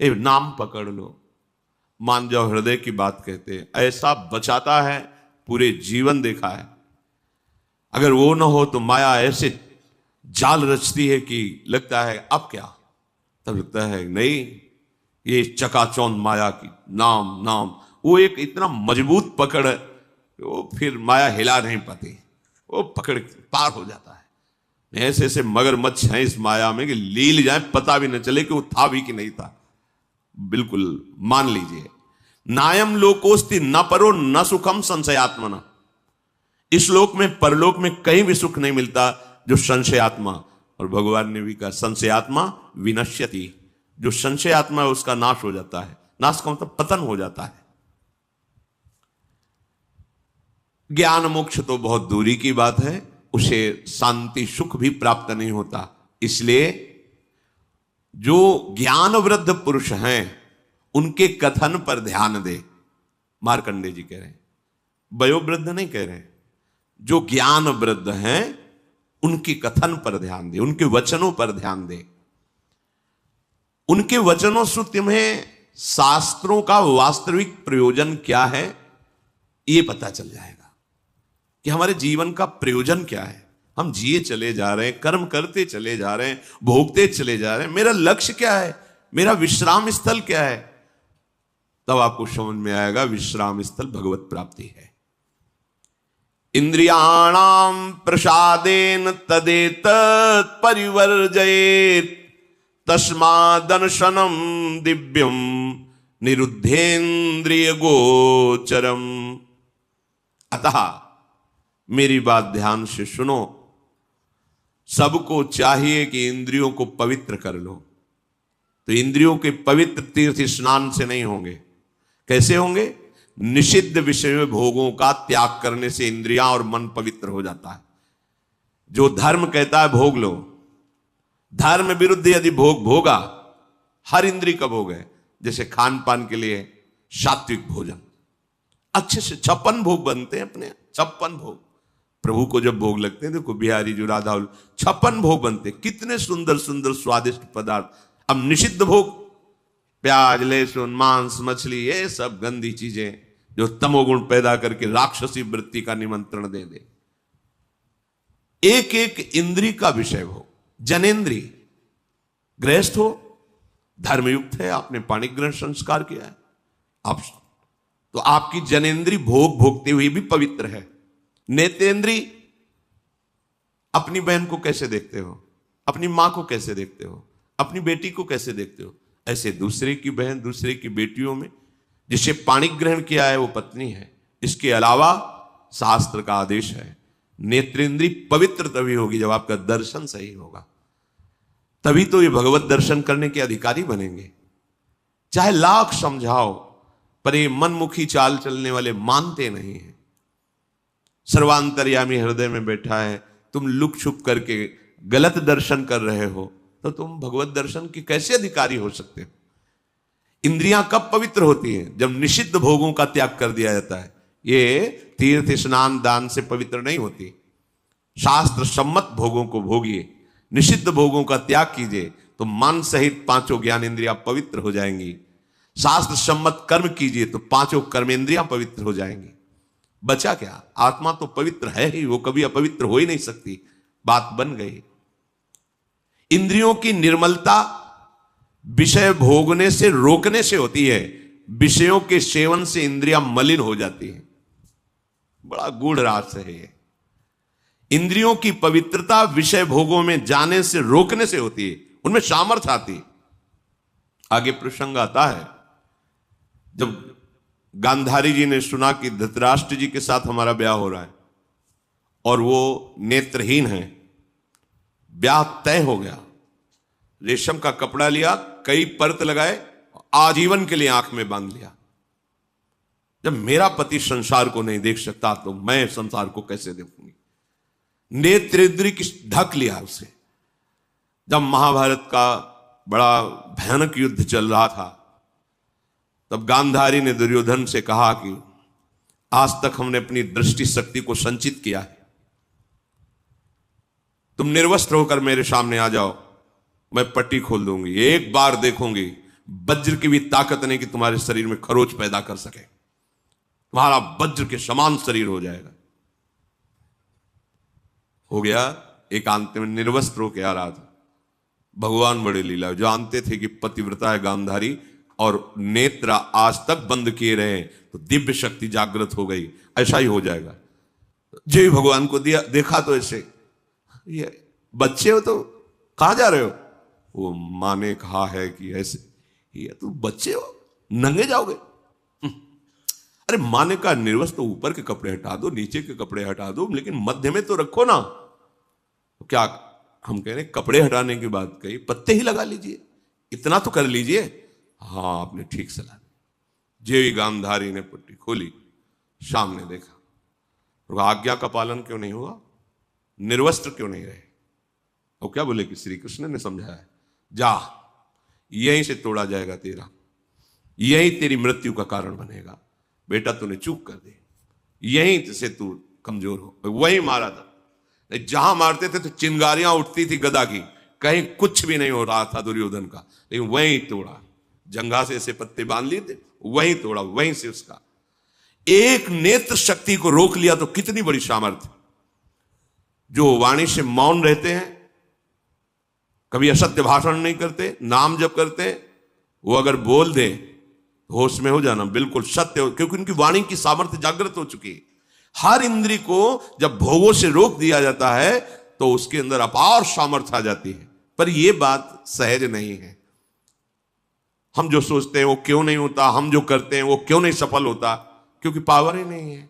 ए नाम पकड़ लो, मान जाओ हृदय की बात कहते हैं, ऐसा बचाता है, पूरे जीवन देखा है। अगर वो ना हो तो माया ऐसे जाल रचती है कि लगता है अब क्या, तब लगता है नहीं, ये चकाचौंध माया की नाम नाम, वो एक इतना मजबूत पकड़ है, वो फिर माया हिला नहीं पाती, वो पकड़ पार हो जाता है। ऐसे ऐसे मगरमच्छ हैं इस माया में कि लील जाए पता भी न चले कि वो था भी कि नहीं था। बिल्कुल मान लीजिए, नायम लोकोस्ति न परो न सुखम संशयात्मना, इस लोक में परलोक में कहीं भी सुख नहीं मिलता जो संशयात्मा, और भगवान ने भी कहा संशयात्मा विनश्यति, जो संशय आत्मा है उसका नाश हो जाता है। नाश का मतलब पतन हो जाता है। ज्ञान मोक्ष तो बहुत दूरी की बात है, उसे शांति सुख भी प्राप्त नहीं होता। इसलिए जो ज्ञान वृद्ध पुरुष हैं उनके कथन पर ध्यान दे, मार्कंडे जी कह रहे हैं, वयोवृद्ध नहीं कह रहे हैं, जो ज्ञान वृद्ध हैं उनके कथन पर ध्यान दे, उनके वचनों पर ध्यान दे। उनके वचनों से तुम्हें शास्त्रों का वास्तविक प्रयोजन क्या है ये पता चल जाएगा कि हमारे जीवन का प्रयोजन क्या है। हम जिए चले जा रहे हैं, कर्म करते चले जा रहे हैं, भोगते चले जा रहे हैं, मेरा लक्ष्य क्या है, मेरा विश्राम स्थल क्या है। तब आपको समझ में आएगा विश्राम स्थल भगवत प्राप्ति है। इंद्रियाणाम प्रसादेन तदेतत् परिवर्जयेत् तस्मादनशनम दिव्यम निरुद्धेन्द्रिय गोचरम। अतः मेरी बात ध्यान से सुनो, सबको चाहिए कि इंद्रियों को पवित्र कर लो। तो इंद्रियों के पवित्र तीर्थ स्नान से नहीं होंगे। कैसे होंगे? निषिद्ध विषय भोगों का त्याग करने से इंद्रियां और मन पवित्र हो जाता है। जो धर्म कहता है भोग लो, धर्म विरुद्ध यदि भोग भोगा, हर इंद्रिय का भोग है। जैसे खान पान के लिए सात्विक भोजन, अच्छे से 56 भोग बनते हैं अपने, 56 भोग प्रभु को जब भोग लगते हैं, देखो बिहारी जो राधा 56 भोग बनते, कितने सुंदर सुंदर स्वादिष्ट पदार्थ। अब निषिद्ध भोग, प्याज लहसुन मांस मछली, ये सब गंदी चीजें जो तमोगुण पैदा करके राक्षसी वृत्ति का निमंत्रण दे दे। एक एक इंद्री का विषय हो। जनेन्द्री, गृहस्थ हो, धर्मयुक्त है, आपने पाणिक ग्रहण संस्कार किया है, आप तो आपकी जनेन्द्री भोग भोगते हुए भी पवित्र है। नेत्रेंद्री, अपनी बहन को कैसे देखते हो, अपनी मां को कैसे देखते हो, अपनी बेटी को कैसे देखते हो, ऐसे दूसरे की बहन दूसरे की बेटियों में जिसे पाणिक ग्रहण किया है वो पत्नी है। इसके अलावा शास्त्र का आदेश है, नेत्रेंद्री पवित्र तभी होगी जब आपका दर्शन सही होगा, तभी तो ये भगवत दर्शन करने के अधिकारी बनेंगे। चाहे लाख समझाओ पर ये मनमुखी चाल चलने वाले मानते नहीं हैं। सर्वांतर्यामी हृदय में बैठा है, तुम लुक छुप करके गलत दर्शन कर रहे हो, तो तुम भगवत दर्शन के कैसे अधिकारी हो सकते हो? इंद्रियां कब पवित्र होती हैं? जब निषिद्ध भोगों का त्याग कर दिया जाता है। ये तीर्थ स्नान दान से पवित्र नहीं होती। शास्त्र सम्मत भोगों को भोगिए, निषिद्ध भोगों का त्याग कीजिए, तो मन सहित 5 ज्ञानेंद्रियां पवित्र हो जाएंगी। शास्त्र सम्मत कर्म कीजिए तो 5 कर्मेंद्रियां पवित्र हो जाएंगी। बचा क्या? आत्मा तो पवित्र है ही, वो कभी अपवित्र हो ही नहीं सकती। बात बन गई। इंद्रियों की निर्मलता विषय भोगने से रोकने से होती है। विषयों के सेवन से इंद्रियां मलिन हो जाती हैं। बड़ा गूढ़ रहस्य है ये। इंद्रियों की पवित्रता विषय भोगों में जाने से रोकने से होती है, उनमें सामर्थ्य आती। आगे प्रसंग आता है, जब गांधारी जी ने सुना कि धृतराष्ट्र जी के साथ हमारा ब्याह हो रहा है और वो नेत्रहीन है, ब्याह तय हो गया। रेशम का कपड़ा लिया, कई परत लगाए, आजीवन के लिए आंख में बांध लिया। जब मेरा पति संसार को नहीं देख सकता तो मैं संसार को कैसे देखूंगी? नेत्रेंद्री की ढक लिया उसे। जब महाभारत का बड़ा भयानक युद्ध चल रहा था, तब गांधारी ने दुर्योधन से कहा कि आज तक हमने अपनी दृष्टि शक्ति को संचित किया है, तुम निर्वस्त्र होकर मेरे सामने आ जाओ, मैं पट्टी खोल दूंगी, एक बार देखूंगी, वज्र की भी ताकत नहीं कि तुम्हारे शरीर में खरोच पैदा कर सके। तुम्हारा वज्र के समान शरीर हो जाएगा। हो गया। एकांत में निर्वस्त्र होकर आ रहा था। भगवान बड़े लीला, जानते थे कि पतिव्रता है गांधारी और नेत्र आज तक बंद किए रहे तो दिव्य शक्ति जागृत हो गई, ऐसा ही हो जाएगा। जय भगवान को दिया, देखा तो ऐसे, ये बच्चे हो तो कहां जा रहे हो? वो मां ने कहा है कि ऐसे, ये तुम बच्चे हो, नंगे जाओगे? अरे मां ने कहा निर्वस्त्र तो ऊपर के कपड़े हटा दो, नीचे के कपड़े हटा दो, लेकिन मध्य में तो रखो ना। तो क्या हम कह रहे कपड़े हटाने की बात कही, पत्ते ही लगा लीजिए, इतना तो कर लीजिए। हाँ आपने ठीक सलाह दी। जेवी गांधारी ने पट्टी खोली, सामने देखा, तो आज्ञा का पालन क्यों नहीं हुआ? निर्वस्त्र क्यों नहीं रहे? और क्या बोले कि श्री कृष्ण ने समझाया, जा यहीं से तोड़ा जाएगा तेरा, यही तेरी मृत्यु का कारण बनेगा। बेटा तूने चूक कर दी, यहीं से तू कमजोर हो। वही मारा था, जहां मारते थे तो चिंगारियां उठती थी गदा की, कहीं कुछ भी नहीं हो रहा था दुर्योधन का, लेकिन वहीं तोड़ा। जंगा से ऐसे पत्ते बांध लिए थे, वहीं तोड़ा, वहीं से उसका एक नेत्र शक्ति को रोक लिया। तो कितनी बड़ी सामर्थ्य। जो वाणी से मौन रहते हैं, कभी असत्य भाषण नहीं करते, नाम जप करते, वो अगर बोल दे होश में हो जाना, बिल्कुल सत्य हो, क्योंकि उनकी वाणी की सामर्थ्य जागृत हो चुकी है। हर इंद्री को जब भोगों से रोक दिया जाता है तो उसके अंदर अपार सामर्थ्य आ जाती है। पर यह बात सहज नहीं है। हम जो सोचते हैं वो क्यों नहीं होता, हम जो करते हैं वो क्यों नहीं सफल होता? क्योंकि पावर ही नहीं है।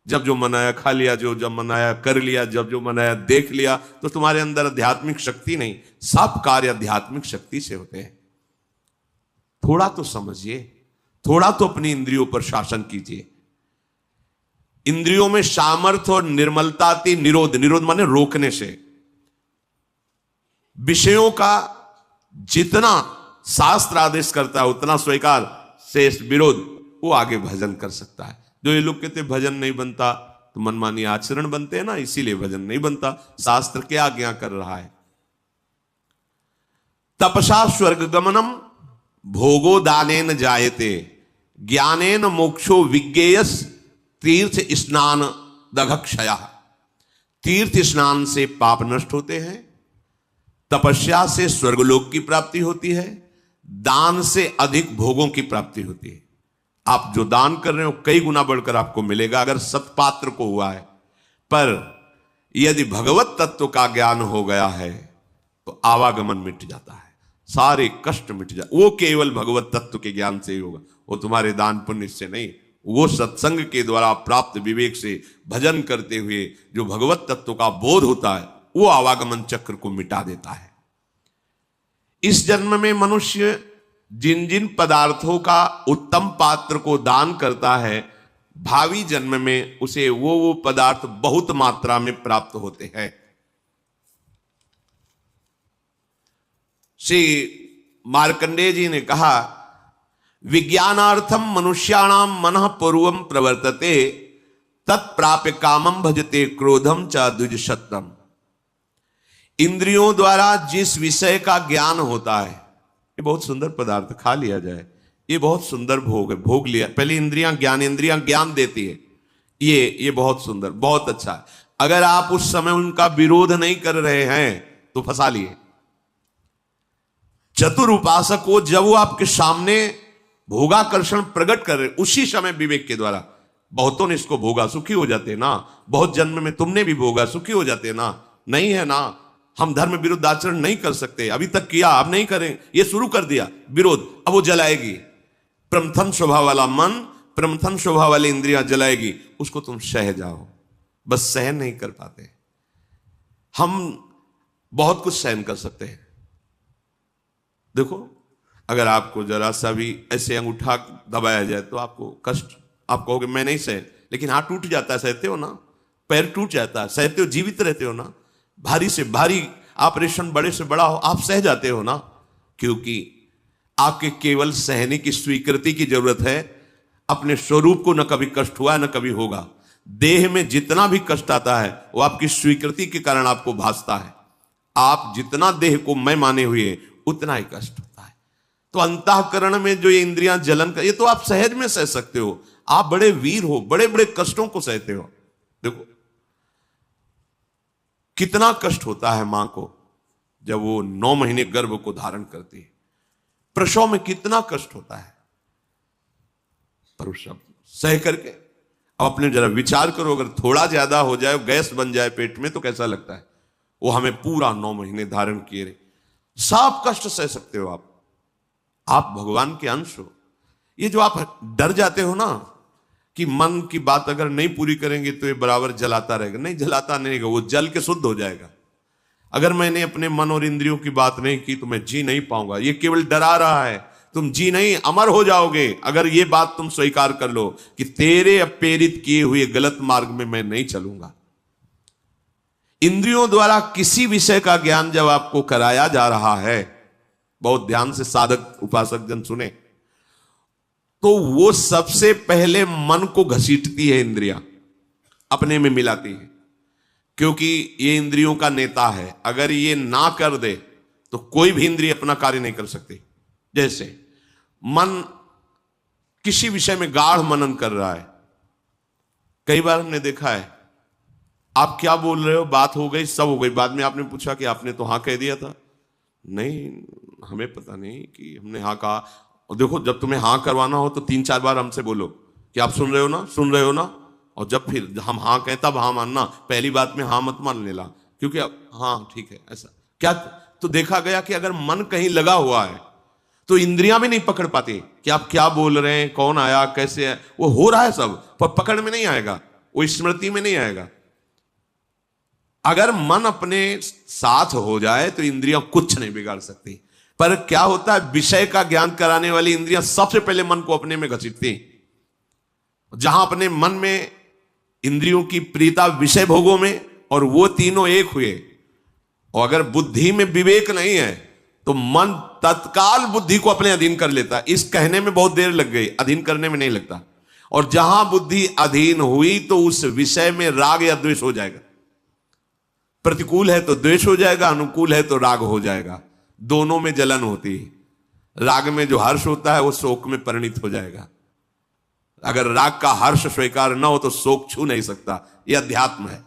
जब जो मनाया खा लिया, जो जब मनाया कर लिया, जब जो मनाया देख लिया, तो तुम्हारे अंदर आध्यात्मिक शक्ति नहीं। सब कार्य आध्यात्मिक शक्ति से होते हैं। थोड़ा तो समझिए, थोड़ा तो अपनी इंद्रियों पर शासन कीजिए। इंद्रियों में सामर्थ्य और निर्मलता आती, निरोध, निरोध माने रोकने से। विषयों का जितना शास्त्र आदेश करता है उतना स्वीकार, शेष विरोध, वो आगे भजन कर सकता है। जो ये लोग कहते भजन नहीं बनता, तो मनमानी आचरण बनते हैं ना, इसीलिए भजन नहीं बनता। शास्त्र क्या आज्ञा कर रहा है? तपसा स्वर्ग गमनम भोगो दानेन जायते, ज्ञानेन मोक्षो विज्ञेयस तीर्थ स्नान दघक्षया। तीर्थ स्नान से पाप नष्ट होते हैं, तपस्या से स्वर्गलोक की प्राप्ति होती है, दान से अधिक भोगों की प्राप्ति होती है। आप जो दान कर रहे हो कई गुना बढ़कर आपको मिलेगा अगर सत्पात्र को हुआ है। पर यदि भगवत तत्व का ज्ञान हो गया है तो आवागमन मिट जाता है, सारे कष्ट मिट जाते। वो केवल भगवत तत्व के ज्ञान से ही होगा, वो तुम्हारे दान पुण्य से नहीं। वो सत्संग के द्वारा प्राप्त विवेक से भजन करते हुए जो भगवत तत्व का बोध होता है, वो आवागमन चक्र को मिटा देता है। इस जन्म में मनुष्य जिन जिन पदार्थों का उत्तम पात्र को दान करता है, भावी जन्म में उसे वो पदार्थ बहुत मात्रा में प्राप्त होते हैं। श्री मार्कंडेय जी ने कहा, विज्ञानार्थम मनुष्याणाम मनः पूर्वम प्रवर्तते, तत्प्राप्य कामम भजते क्रोधम च द्विजशतम। इंद्रियों द्वारा जिस विषय का ज्ञान होता है, ये बहुत सुंदर पदार्थ, खा लिया जाए, ये बहुत सुंदर भोग है, भोग लिया, पहले इंद्रियां ज्ञान देती है, ये बहुत सुंदर, बहुत अच्छा है। अगर आप उस समय उनका विरोध नहीं कर रहे हैं तो फंसा लिए। चतुर उपासक को जब वो आपके सामने भोगाकर्षण प्रकट कर रहे, उसी समय विवेक के द्वारा, बहुतों ने इसको भोगा सुखी हो जाते ना, बहुत जन्म में तुमने भी भोगा सुखी हो जाते ना, नहीं है ना। हम धर्म विरुद्ध आचरण नहीं कर सकते, अभी तक किया, अब नहीं करें, ये शुरू कर दिया विरोध, अब वो जलाएगी। प्रमथन स्वभाव वाला मन, प्रमथन स्वभाव वाली इंद्रियां जलाएगी, उसको तुम सह जाओ। बस सहन नहीं कर पाते। हम बहुत कुछ सहन कर सकते हैं। देखो, अगर आपको जरा सा भी ऐसे अंगूठा दबाया जाए तो आपको कष्ट, आप कहोगे मैं नहीं सह, लेकिन हाथ टूट जाता है, सहते हो ना, पैर टूट जाता है, सहते हो, जीवित रहते हो ना। भारी से भारी ऑपरेशन, बड़े से बड़ा हो, आप सह जाते हो ना, क्योंकि आपके केवल सहने की स्वीकृति की जरूरत है। अपने स्वरूप को न कभी कष्ट हुआ न कभी होगा। देह में जितना भी कष्ट आता है वो आपकी स्वीकृति के कारण आपको भासता है। आप जितना देह को मैं माने हुए उतना ही कष्ट होता है। तो अंतःकरण में जो ये इंद्रियां जलन कर, ये तो आप सहज में सह सकते हो। आप बड़े वीर हो, बड़े बड़े कष्टों को सहते हो। देखो कितना कष्ट होता है मां को जब वो 9 महीने गर्भ को धारण करती है। प्रसव में कितना कष्ट होता है, पर उस सब सह करके अब अपने जरा विचार करो, अगर थोड़ा ज्यादा हो जाए, गैस बन जाए पेट में, तो कैसा लगता है। वो हमें पूरा 9 महीने धारण किए रहे, सब कष्ट सह सकते हो आप भगवान के अंश हो। ये जो आप डर जाते हो ना कि मन की बात अगर नहीं पूरी करेंगे तो ये बराबर जलाता रहेगा, नहीं जलाता नहीं, वो जल के शुद्ध हो जाएगा। अगर मैंने अपने मन और इंद्रियों की बात नहीं की तो मैं जी नहीं पाऊंगा। ये केवल डरा रहा है, तुम जी नहीं, अमर हो जाओगे अगर ये बात तुम स्वीकार कर लो कि तेरे प्रेरित किए हुए गलत मार्ग में मैं नहीं चलूंगा। इंद्रियों द्वारा किसी विषय का ज्ञान जब आपको कराया जा रहा है, बहुत ध्यान से साधक उपासक जन सुने, तो वो सबसे पहले मन को घसीटती है इंद्रियां, अपने में मिलाती है, क्योंकि ये इंद्रियों का नेता है। अगर ये ना कर दे तो कोई भी इंद्रिय अपना कार्य नहीं कर सकती। जैसे मन किसी विषय में गाढ़ मनन कर रहा है, कई बार हमने देखा है, आप क्या बोल रहे हो, बात हो गई, सब हो गई, बाद में आपने पूछा कि आपने तो हाँ कह दिया था। नहीं, हमें पता नहीं कि हमने हाँ कहा। और देखो, जब तुम्हें हाँ करवाना हो तो 3-4 बार हमसे बोलो कि आप सुन रहे हो ना, सुन रहे हो ना, और जब फिर हम हाँ कहें तब हाँ मानना, पहली बात में हाँ मत मान लेना, क्योंकि अब हाँ ठीक है ऐसा क्या। तो देखा गया कि अगर मन कहीं लगा हुआ है तो इंद्रियां भी नहीं पकड़ पाती कि आप क्या बोल रहे हैं, कौन आया, कैसे है, वो हो रहा है सब, पर पकड़ में नहीं आएगा, वो स्मृति में नहीं आएगा। अगर मन अपने साथ हो जाए तो इंद्रियां कुछ नहीं बिगाड़ सकती। पर क्या होता है, विषय का ज्ञान कराने वाली इंद्रियां सबसे पहले मन को अपने में घसीटती। जहां अपने मन में इंद्रियों की प्रीता विषय भोगों में, और वो तीनों एक हुए, और अगर बुद्धि में विवेक नहीं है तो मन तत्काल बुद्धि को अपने अधीन कर लेता। इस कहने में बहुत देर लग गई, अधीन करने में नहीं लगता। और जहां बुद्धि अधीन हुई तो उस विषय में राग या द्वेष हो जाएगा। प्रतिकूल है तो द्वेष हो जाएगा, अनुकूल है तो राग हो जाएगा। दोनों में जलन होती है। राग में जो हर्ष होता है वो शोक में परिणित हो जाएगा। अगर राग का हर्ष स्वीकार न हो तो शोक छू नहीं सकता। यह अध्यात्म है।